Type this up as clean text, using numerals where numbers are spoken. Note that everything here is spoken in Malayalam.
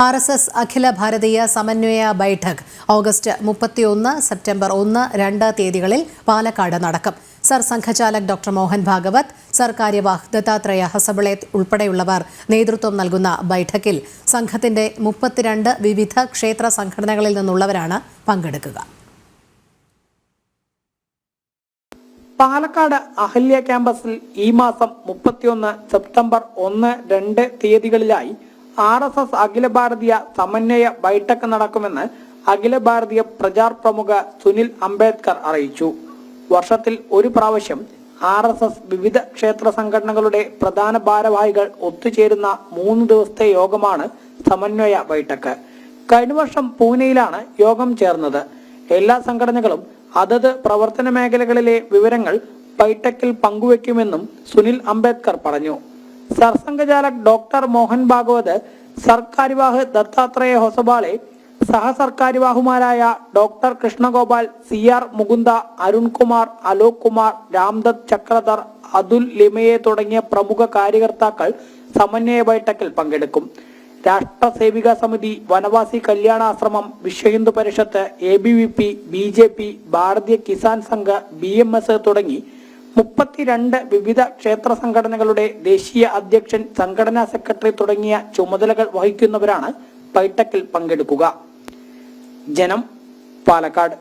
RSS അഖില ഭാരതീയ സമന്വയ ബൈഠക് ഓഗസ്റ്റ് 31, സെപ്റ്റംബർ 1, 2 തീയതികളിൽ പാലക്കാട് നടക്കും. സർ സംഘചാലക് ഡോക്ടർ മോഹൻ ഭാഗവത്, സർ കാര്യവാഹ് ദത്താത്രേയ ഹസബളേത്ത് ഉൾപ്പെടെയുള്ളവർ നേതൃത്വം നൽകുന്ന ബൈഠക്കിൽ സംഘത്തിന്റെ 32 വിവിധ ക്ഷേത്ര സംഘടനകളിൽ നിന്നുള്ളവരാണ് പങ്കെടുക്കുക. പാലക്കാട് അഹല്യ ക്യാമ്പസിൽ ഈ മാസം 31 സെപ്റ്റംബർ 1, 2 തീയതികളിലായി RSS അഖില ഭാരതീയ സമന്വയ ബൈഠക് നടക്കുമെന്ന് അഖില ഭാരതീയ പ്രചാർ പ്രമുഖ സുനിൽ അംബേദ്കർ അറിയിച്ചു. വർഷത്തിൽ ഒരു പ്രാവശ്യം RSS വിവിധ ക്ഷേത്ര സംഘടനകളുടെ പ്രധാന ഭാരവാഹികൾ ഒത്തുചേരുന്ന 3 ദിവസത്തെ യോഗമാണ് സമന്വയ ബൈഠക്. കഴിഞ്ഞ വർഷം പൂനെയിലാണ് യോഗം ചേർന്നത്. എല്ലാ സംഘടനകളും അതത് പ്രവർത്തന മേഖലകളിലെ വിവരങ്ങൾ ബൈഠക്കിൽ പങ്കുവെക്കുമെന്നും സുനിൽ അംബേദ്കർ പറഞ്ഞു. സർസംഘചാലക് ഡോക്ടർ മോഹൻ ഭാഗവത്, സർക്കാര്യവാഹ് ദത്താത്രേയ ഹൊസബാളെ, സഹസർക്കാര്യവാഹുമാരായ ഡോക്ടർ കൃഷ്ണഗോപാൽ, CR മുകുന്ദ, അരുൺകുമാർ, അലോക് കുമാർ, രാംദത്ത് ചക്രധർ, അതുൽ ലിമയെ തുടങ്ങിയ പ്രമുഖ കാര്യകർത്താക്കൾ സമന്വയ ബൈഠക്കിൽ പങ്കെടുക്കും. രാഷ്ട്ര സേവിക സമിതി, വനവാസി കല്യാണാശ്രമം, Vishwa Hindu Parishad, ABVP, BJP, Bharatiya Kisan Sangh, BMS തുടങ്ങി 32 വിവിധ ക്ഷേത്ര സംഘടനകളുടെ ദേശീയ അധ്യക്ഷൻ, സംഘടനാ സെക്രട്ടറി തുടങ്ങിയ ചുമതലകൾ വഹിക്കുന്നവരാണ് ബൈഠക്കിൽ പങ്കെടുക്കുക. ജനം, പാലക്കാട്.